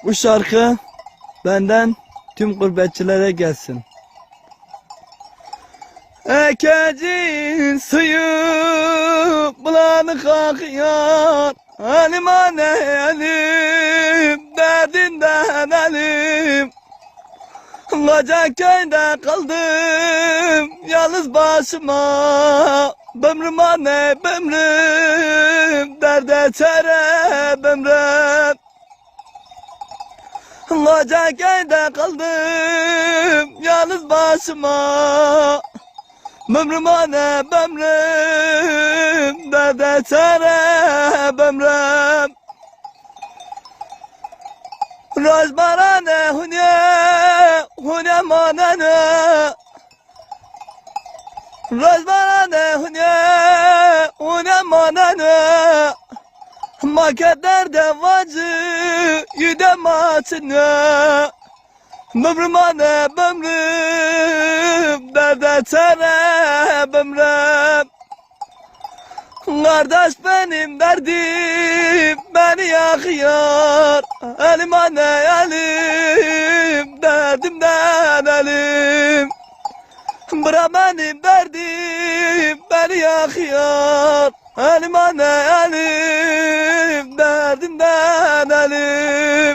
Bu şarkı benden tüm gurbetçilere gelsin. Ekecin suyu bulanık akıyor. Elim anne elim, derdinden elim. Koca köyde kaldım yalnız başıma. Bömrüm anne bömrüm, derde çare bömrüm. Koca köyde kaldım yalnız başıma. Bömrüm anne bömrüm, derde çare bömrüm. Rajbarane hunye manane. Rajbarane hunye manane. Makedler de vacı yüde maçını. Bömrüm anne bömrüm, derde çare bömrüm. Kardeş benim derdim beni yakıyor. Elim anne elim, derdimden elim. Bırak benim derdim beni yakıyor. Elim anne elim, derdimden elim.